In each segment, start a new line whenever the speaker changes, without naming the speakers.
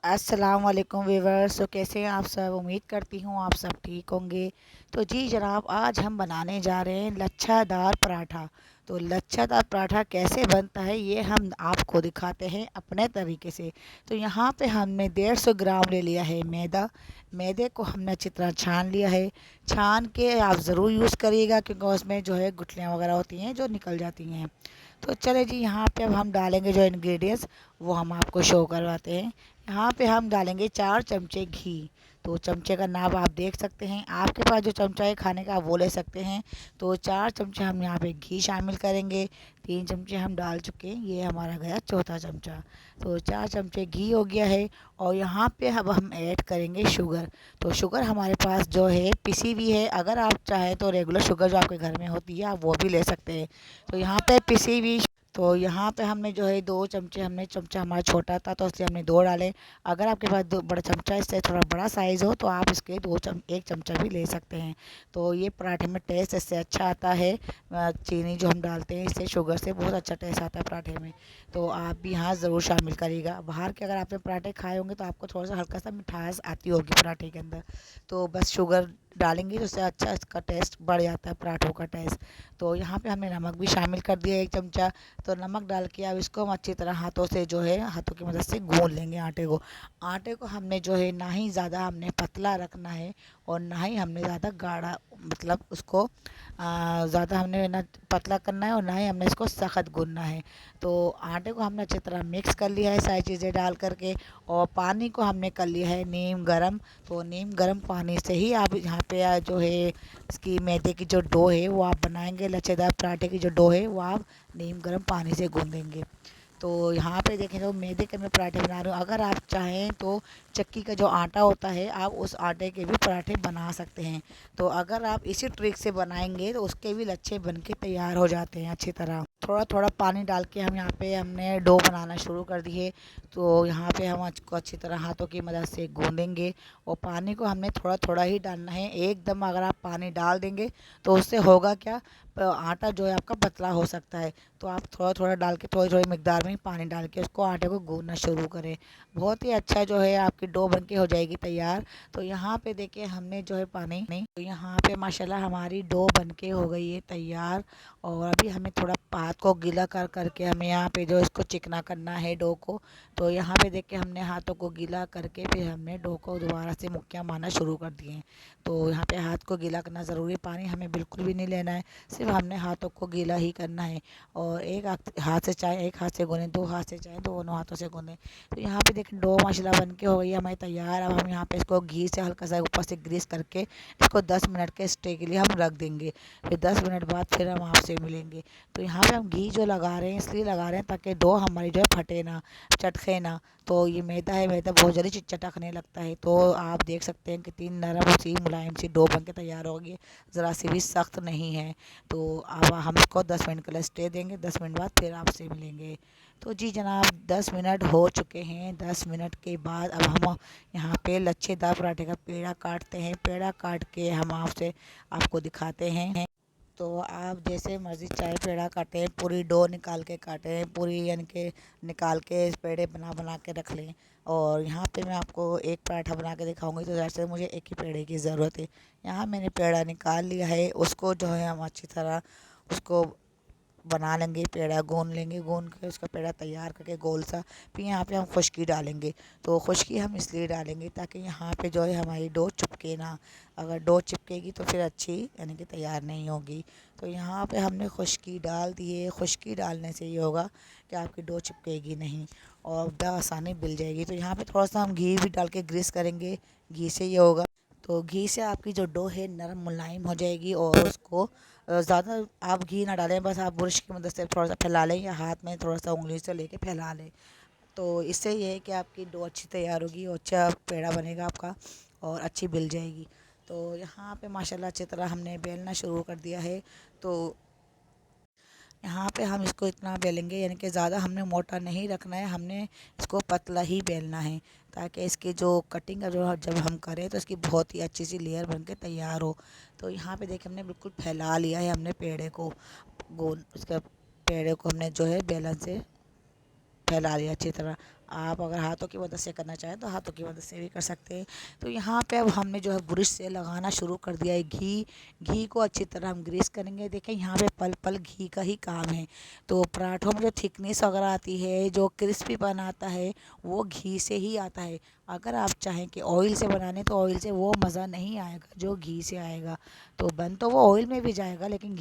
अस्सलाम वालेकुम व्यूवर्स। तो कैसे हैं आप सब? उम्मीद करती हूँ आप सब ठीक होंगे। तो जी जनाब, आज हम बनाने जा रहे हैं लच्छादार पराठा। तो लच्छादार पराठा कैसे बनता है ये हम आपको दिखाते हैं अपने तरीके से। तो यहाँ पे हमने 150 ग्राम ले लिया है मैदा। मैदे को हमने अच्छी तरह छान लिया है। छान के आप ज़रूर यूज़ करिएगा क्योंकि उसमें जो है गुठलियाँ वगैरह होती हैं जो निकल जाती हैं। तो चले जी, यहाँ पे अब हम डालेंगे जो इंग्रेडिएंट्स वो हम आपको शो करवाते हैं। यहाँ पे हम डालेंगे 4 चमचे घी। तो चमचे का नाप आप देख सकते हैं, आपके पास जो चमचा है खाने का वो ले सकते हैं। तो 4 चमचे हम यहाँ पे घी शामिल करेंगे। 3 चमचे हम डाल चुके हैं, ये हमारा गया चौथा चमचा। तो 4 चमचे घी हो गया है। और यहाँ पे अब हम ऐड करेंगे शुगर। तो शुगर हमारे पास जो है पिसी हुई है, अगर आप चाहें तो रेगुलर शुगर जो आपके घर में होती है आप वो भी ले सकते हैं। तो यहाँ पे पिसी हुई, तो यहाँ पे हमने जो है 2 चमचे, हमने चमचा हमारा छोटा था तो इसलिए हमने 2 डाले। अगर आपके पास दो बड़ा चमचा इससे थोड़ा बड़ा साइज़ हो तो आप इसके 1 चमचा भी ले सकते हैं। तो ये पराठे में टेस्ट इससे अच्छा आता है। चीनी जो हम डालते हैं इससे, शुगर से बहुत अच्छा टेस्ट आता है पराठे में। तो आप भी यहाँ ज़रूर शामिल करिएगा। बाहर के अगर आपने पराठे खाए होंगे तो आपको थोड़ा सा हल्का सा मिठास आती होगी पराठे के अंदर। तो बस शुगर डालेंगे तो उससे अच्छा इसका टेस्ट बढ़ जाता है पराठों का टेस्ट। तो यहाँ पे हमने नमक भी शामिल कर दिया 1 चमचा। तो नमक डाल के अब इसको हम अच्छी तरह हाथों से जो है हाथों की मदद से गूंद लेंगे आटे को। आटे को हमने जो है ना ही ज़्यादा हमने पतला रखना है और ना ही हमने ज़्यादा गाढ़ा, मतलब उसको ज़्यादा हमने ना पतला करना है और ना ही हमने इसको सख्त गूंदना है। तो आटे को हमने अच्छी तरह मिक्स कर लिया है सारी चीज़ें डाल करके। और पानी को हमने कर लिया है नीम गरम। तो नीम गरम पानी से ही आप यहाँ पे जो है इसकी मैदे की जो डो है वो आप बनाएंगे। लच्छेदार पराठे की जो डो है वो आप नीम गर्म पानी से गूँदेंगे। तो यहाँ पे देखें तो मैदे के मैं पराठे बना रही हूँ। अगर आप चाहें तो चक्की का जो आटा होता है आप उस आटे के भी पराठे बना सकते हैं। तो अगर आप इसी ट्रिक से बनाएंगे तो उसके भी लच्छे बन के तैयार हो जाते हैं अच्छी तरह। थोड़ा थोड़ा पानी डाल के हम यहाँ पे हमने डो बनाना शुरू कर दिए। तो यहाँ पे हम इसको अच्छी तरह हाथों की मदद से गूँदेंगे। और पानी को हमने थोड़ा थोड़ा ही डालना है, एकदम अगर आप पानी डाल देंगे तो उससे होगा क्या, आटा जो है आपका पतला हो सकता है। तो आप थोड़ा थोड़ा डाल के, थोड़ी थोड़ी मिकदार में पानी डाल के उसको आटे को गूंदना शुरू करें। बहुत ही अच्छा जो है आपकी डो बन के हो जाएगी तैयार। तो यहाँ पे देखिए हमने जो है पानी नहीं, तो यहाँ पे माशाल्लाह हमारी डो बन के हो गई है तैयार। और अभी हमें थोड़ा हाथ को गीला कर करके हमें यहाँ पे जो इसको चिकना करना है डो को। तो यहाँ पे देखिए हमने हाथों को गीला करके फिर हमने डो को दोबारा से मुक्कियाँ मारना शुरू कर दिए हैं। तो यहाँ पे हाथ को गीला करना ज़रूरी, पानी हमें बिल्कुल भी नहीं लेना है, सिर्फ हमने हाथों को गीला ही करना है। और एक हाथ से चाहे एक हाथ से गूँधें, 2 हाथ से चाहे दोनों हाथों से गूँधें। तो यहाँ पे देखें डो माशाल्लाह बन के हो गई है हमारी तैयार। अब हम यहाँ पे इसको घी से हल्का सा ऊपर से ग्रीस करके इसको 10 मिनट के स्टे के लिए हम रख देंगे। फिर 10 मिनट बाद फिर हम आपसे मिलेंगे। तो यहाँ पे हम घी जो लगा रहे हैं इसलिए लगा रहे हैं ताकि डो हमारी जो है फटे ना, चटके ना। तो ये मैदा है, मैदा बहुत जल्दी चटकने लगता है। तो आप देख सकते हैं कितनी नरम सी मुलायम सी डो बन के तैयार होगी, ज़रा सी भी सख्त नहीं है। तो अब हम इसको 10 मिनट के लिए स्टे देंगे, 10 मिनट बाद फिर आपसे मिलेंगे। तो जी जनाब, 10 मिनट हो चुके हैं। 10 मिनट के बाद अब हम यहाँ पे लच्छेदार पराठे का पेड़ा काटते हैं। पेड़ा काट के हम आपसे आपको दिखाते हैं। तो आप जैसे मर्ज़ी चाहे पेड़ा काटें, पूरी डो निकाल के काटें, पूरी यानी कि निकाल के पेड़े बना बना के रख लें। और यहाँ पे मैं आपको एक पराठा बना के दिखाऊंगी तो वैसे मुझे एक ही पेड़े की ज़रूरत है। यहाँ मैंने पेड़ा निकाल लिया है, उसको जो है हम अच्छी तरह उसको बना लेंगे। पेड़ा गून लेंगे, गून के उसका पेड़ा तैयार करके गोल सा। फिर यहाँ पे हम खुशकी डालेंगे। तो खुशकी हम इसलिए डालेंगे ताकि यहाँ पे जो है हमारी डो चिपके ना। अगर डो चिपकेगी तो फिर अच्छी यानी कि तैयार नहीं होगी। तो यहाँ पे हमने खुशकी डाल दी है। खुशकी डालने से ये होगा कि आपकी डो चिपकेगी नहीं और आसानी मिल जाएगी। तो यहाँ पे थोड़ा सा हम घी भी डाल के ग्रीस करेंगे, घी से ये होगा। तो घी से आपकी जो डो है नरम मुलायम हो जाएगी। और उसको ज़्यादा आप घी ना डालें, बस आप ब्रश की मदद से थोड़ा सा फैला लें या हाथ में थोड़ा सा उंगली से लेके फैला लें। तो इससे ये है कि आपकी डो अच्छी तैयार होगी और अच्छा पेड़ा बनेगा आपका और अच्छी बिल जाएगी। तो यहाँ पे माशाल्लाह अच्छी तरह हमने बेलना शुरू कर दिया है। तो यहाँ पे हम इसको इतना बेलेंगे, यानी कि ज़्यादा हमने मोटा नहीं रखना है, हमने इसको पतला ही बेलना है ताकि इसकी जो कटिंग है जो जब हम करें तो इसकी बहुत ही अच्छी सी लेयर बन के तैयार हो। तो यहाँ पे देखिए हमने बिल्कुल फैला लिया है हमने पेड़े को, गोल उसका पेड़े को हमने जो है बेलन से फैला लिया अच्छी तरह। आप अगर हाथों की मदद से करना चाहें तो हाथों की मदद से भी कर सकते हैं। तो यहाँ पे अब हमने जो है ब्रश से लगाना शुरू कर दिया है घी। घी को अच्छी तरह हम ग्रीस करेंगे। देखें यहाँ पे पल पल घी का ही काम है। तो पराठों में जो थिकनेस वगैरह आती है, जो क्रिस्पीपन आता है, वो घी से ही आता है। अगर आप चाहें कि ऑयल से बनाने तो ऑयल से वो मज़ा नहीं आएगा जो घी से आएगा। तो बन तो वो ऑयल में भी जाएगा लेकिन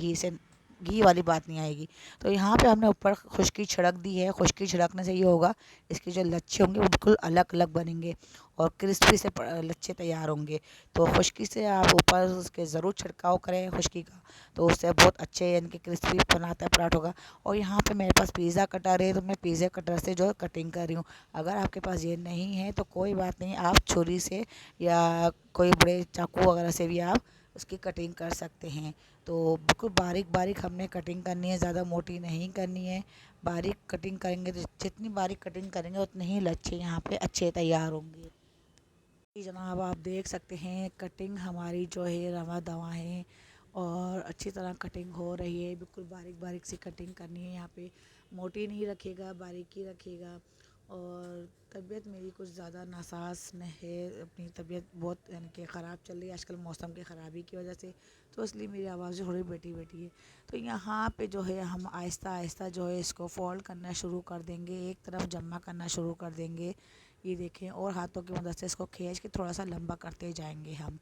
घी वाली बात नहीं आएगी। तो यहाँ पे हमने ऊपर खुश्की छिड़क दी है। खुश्की छिड़कने से ये होगा, इसके जो लच्छे होंगे वो बिल्कुल अलग अलग बनेंगे और क्रिस्पी से लच्छे तैयार होंगे। तो खुश्की से आप ऊपर उसके ज़रूर छिड़काव करें खुश्की का, तो उससे बहुत अच्छे यानी कि क्रिस्पी बनाता है पराठों का। और यहाँ पे मेरे पास पिज़्ज़ा कटर है तो मैं पिज़्ज़ा कटर से जो है कटिंग कर रही हूँ। अगर आपके पास ये नहीं है तो कोई बात नहीं, आप छुरी से या कोई बड़े चाकू वगैरह से भी आप उसकी कटिंग कर सकते हैं। तो बिल्कुल बारीक बारीक हमने कटिंग करनी है, ज़्यादा मोटी नहीं करनी है। बारीक कटिंग करेंगे तो जितनी बारीक कटिंग करेंगे उतने ही लच्छे यहाँ पे अच्छे तैयार होंगे। जी जनाब, आप देख सकते हैं कटिंग हमारी जो है रवा दवा है और अच्छी तरह कटिंग हो रही है। बिल्कुल बारीक बारीक सी कटिंग करनी है। यहाँ पे मोटी नहीं रखेगा, बारीक ही रखेगा। और तबीयत मेरी कुछ ज़्यादा नासाज न है, अपनी तबीयत बहुत यानी कि ख़राब चल रही है आजकल मौसम की ख़राबी की वजह से। तो इसलिए मेरी आवाज़ थोड़ी बैठी बैठी है। तो यहाँ पे जो है हम आहिस्ता आहिस्ता जो है इसको फोल्ड करना शुरू कर देंगे, एक तरफ जमा करना शुरू कर देंगे। ये देखें, और हाथों की मदद से इसको खींच के थोड़ा सा लंबा करते जाएंगे हम।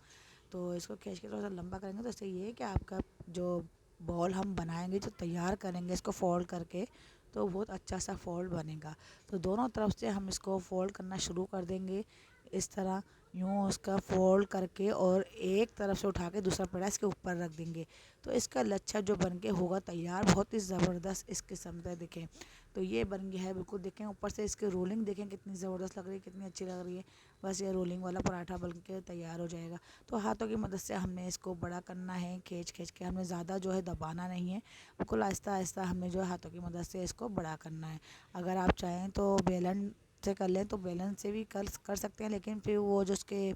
तो इसको खींच के थोड़ा सा लंबा करेंगे तो इससे ये है कि आपका जो बॉल हम बनाएंगे, जो तैयार करेंगे इसको फोल्ड करके, तो बहुत अच्छा सा फोल्ड बनेगा। तो दोनों तरफ से हम इसको फोल्ड करना शुरू कर देंगे इस तरह, यूँ उसका फोल्ड करके, और एक तरफ से उठा के दूसरा पेड़ा इसके ऊपर रख देंगे। तो इसका लच्छा जो बन के होगा तैयार, बहुत ही ज़बरदस्त इस किस्म का दिखें। तो ये बन गया है बिल्कुल। देखें ऊपर से इसकी रोलिंग देखें कितनी ज़बरदस्त लग रही है, कितनी अच्छी लग रही है। बस ये रोलिंग वाला पराठा बन के तैयार हो जाएगा। तो हाथों की मदद से हमने इसको बड़ा करना है, खींच खींच के, हमें ज़्यादा जो है दबाना नहीं है, बिल्कुल आहिस्ता आहिस्ता हमें जो है हाथों की मदद से इसको बड़ा करना है। अगर आप चाहें तो बेलन से कर लें तो बेलन से भी कर सकते हैं, लेकिन फिर वो जो उसके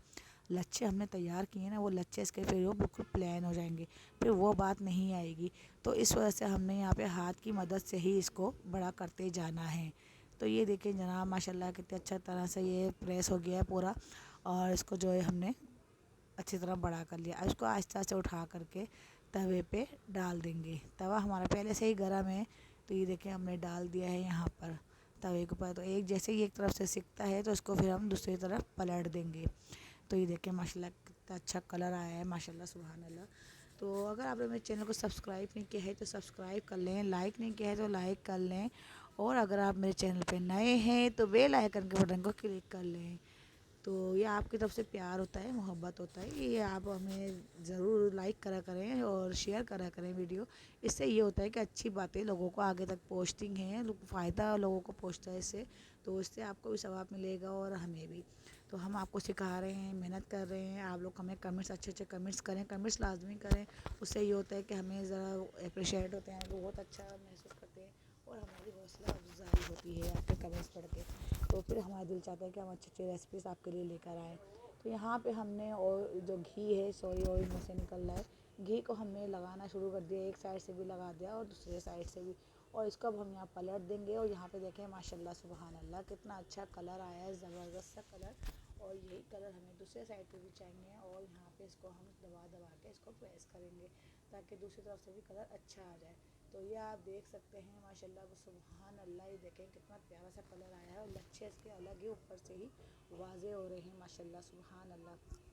लच्छे हमने तैयार किए हैं ना, वो लच्छे इसके फिर वो बिल्कुल प्लेन हो जाएंगे, फिर वो बात नहीं आएगी। तो इस वजह से हमने यहाँ पे हाथ की मदद से ही इसको बड़ा करते जाना है। तो ये देखें जनाब, माशाल्लाह कितने अच्छा तरह से ये प्रेस हो गया है पूरा, और इसको जो है हमने अच्छी तरह बड़ा कर लिया। इसको आहिस्ता से उठा करके तवे पे डाल देंगे। तवा हमारा पहले से ही गर्म है, तो ये देखें हमने डाल दिया है यहाँ पर तवे के ऊपर। तो एक जैसे ही एक तरफ से सिकता है तो इसको फिर हम दूसरी तरफ पलट देंगे। तो ये देखें माशाल्लाह कितना अच्छा कलर आया है, माशाल्लाह सुभान अल्लाह। तो अगर आपने मेरे चैनल को सब्सक्राइब नहीं किया है तो सब्सक्राइब कर लें, लाइक नहीं किया है तो लाइक कर लें, और अगर आप मेरे चैनल पे नए हैं तो बेल आइकन के बटन को क्लिक कर लें। तो ये आपकी तरफ से प्यार होता है, मोहब्बत होता है, ये आप हमें ज़रूर लाइक करा करें और शेयर करा करें वीडियो। इससे ये होता है कि अच्छी बातें लोगों को आगे तक पहुँचती हैं, फ़ायदा लोगों को पहुँचता है इससे। तो इससे आपको भी सवाब मिलेगा और हमें भी। तो हम आपको सिखा रहे हैं, मेहनत कर रहे हैं, आप लोग हमें कमेंट्स अच्छे अच्छे कमेंट्स करें, कमेंट्स लाजमी करें। उससे ये होता है कि हमें ज़रा अप्रिशिएट होते हैं, तो बहुत अच्छा महसूस करते हैं, और हमारी हौसला अफजाई होती है आपके कमेंट्स पढ़ के। तो फिर हमारा दिल चाहता है कि हम अच्छी अच्छी रेसिपीज़ आपके लिए लेकर आएँ। तो यहाँ पे हमने, और जो घी है, सॉरी ऑयल में से निकल रहा है, घी को हमने लगाना शुरू कर दिया, एक साइड से भी लगा दिया और दूसरे साइड से भी। और इसको अब हम यहाँ पलट देंगे, और यहाँ पे देखें माशाल्लाह सुभान अल्लाह कितना अच्छा कलर आया है, ज़बरदस्त सा कलर। और यही कलर हमें दूसरे साइड पे भी चाहिए, और यहाँ पे इसको हम दबा दबा के इसको प्रेस करेंगे ताकि दूसरी तरफ से भी कलर अच्छा आ जाए। तो ये आप देख सकते हैं माशाल्लाह सुभान अल्लाह, ये देखें कितना प्यारा सा कलर आया है, और लच्छे इसके अलग ही ऊपर से ही वाजे हो रहे हैं माशाल्लाह सुभान अल्लाह।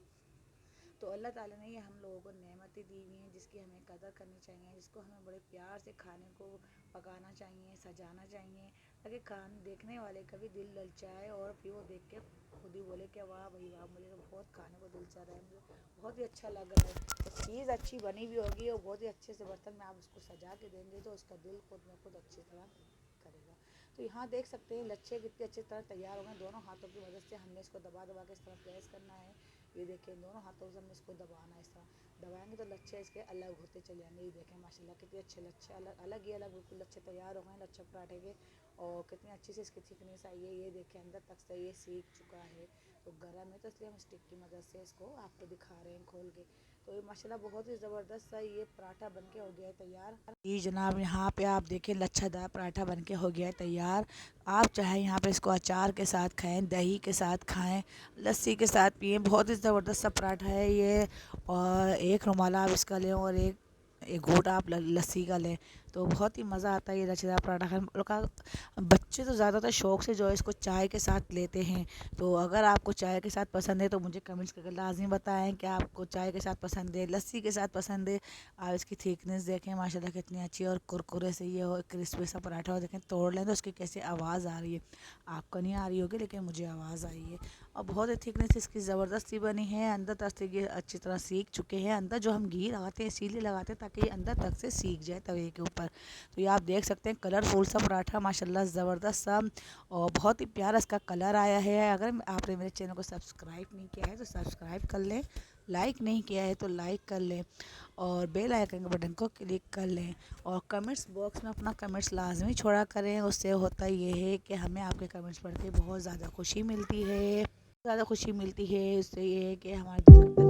तो अल्लाह ताला ने ये हम लोगों को नेमतें दी हुई हैं जिसकी हमें कदर करनी चाहिए, जिसको हमें बड़े प्यार से खाने को पकाना चाहिए, सजाना चाहिए, ताकि खान देखने वाले का भी दिल ललचाए, और फिर वो देख के खुद ही बोले कि वाह भाई वाह, मुझे तो बहुत खाने को दिल चाह रहा है, मुझे बहुत ही अच्छा लग रहा है। तो चीज़ अच्छी बनी भी होगी और बहुत ही अच्छे से बर्तन में आप उसको सजा के देंगे तो उसका दिल खुद में खुद अच्छी तरह करेगा। तो यहाँ देख सकते हैं लच्छे कितने अच्छी तरह तैयार हो गए। दोनों हाथों की मदद से हमने इसको दबा दबा के इस तरह प्रेस करना है। ये देखें दोनों हाथों से हमने इसको दबाना है, इस तरह दबाएंगे तो लच्छे इसके अलग होते चले जाएंगे। ये देखें माशाल्लाह कितने अच्छे लच्छे, अलग अलग ही अलग बिल्कुल लच्छे तैयार हो गए लच्छे पराठे के, और कितनी अच्छी से इसकी थिकनेस आई है। ये देखें अंदर तक से ये सीख चुका है। तो गर्म है, तो इसलिए हम स्टिक की मदद से इसको आपको दिखा रहे हैं खोल के। तो ये माशाल्लाह बहुत ही ज़बरदस्त सा ये पराठा बनके हो गया है तैयार। जी जनाब, यहाँ पे आप देखें लच्छादार पराठा बनके हो गया है तैयार। आप चाहे यहाँ पे इसको अचार के साथ खाएं, दही के साथ खाएं, लस्सी के साथ पिएं। बहुत ही ज़बरदस्त सा पराठा है ये। और एक रुमाला आप इसका लें और एक एक घूंट आप लस्सी का लें, तो बहुत ही मज़ा आता है ये लच्छेदार पराठा खाने में। और बच्चे तो ज़्यादातर शौक से जो है इसको चाय के साथ लेते हैं। तो अगर आपको चाय के साथ पसंद है तो मुझे कमेंट्स करके लाजमी बताएं कि आपको चाय के साथ पसंद है, लस्सी के साथ पसंद है। आप इसकी थिकनेस देखें माशाल्लाह कितनी अच्छी है, और कुरकुरे से ये हो क्रिस्पी सा पराठा हो। देखें तोड़ लें तो उसकी कैसे आवाज़ आ रही है, आपको नहीं आ रही होगी लेकिन मुझे आवाज़ आई है। और बहुत ही थिकनेस इसकी ज़बरदस्ती बनी है, अंदर तक से ये अच्छी तरह सीख चुके हैं। अंदर जो हम घी लगाते हैं इसीलिए लगाते हैं ताकि ये अंदर तक से सीख जाए तवे के ऊपर। तो ये आप देख सकते हैं कलरफुल सा पराठा माशाल्लाह ज़बरदस्त सा, और बहुत ही प्यारा इसका कलर आया है। अगर आपने मेरे चैनल को सब्सक्राइब नहीं किया है तो सब्सक्राइब कर लें, लाइक नहीं किया है तो लाइक कर लें, और बेल आइकन के बटन को क्लिक कर लें, और कमेंट्स बॉक्स में अपना कमेंट्स लाजमी छोड़ा करें। उससे होता ये है कि हमें आपके कमेंट्स पढ़ के बहुत ज़्यादा खुशी मिलती है। ज़्यादा खुशी मिलती है, उससे ये है कि हमारे दिल करता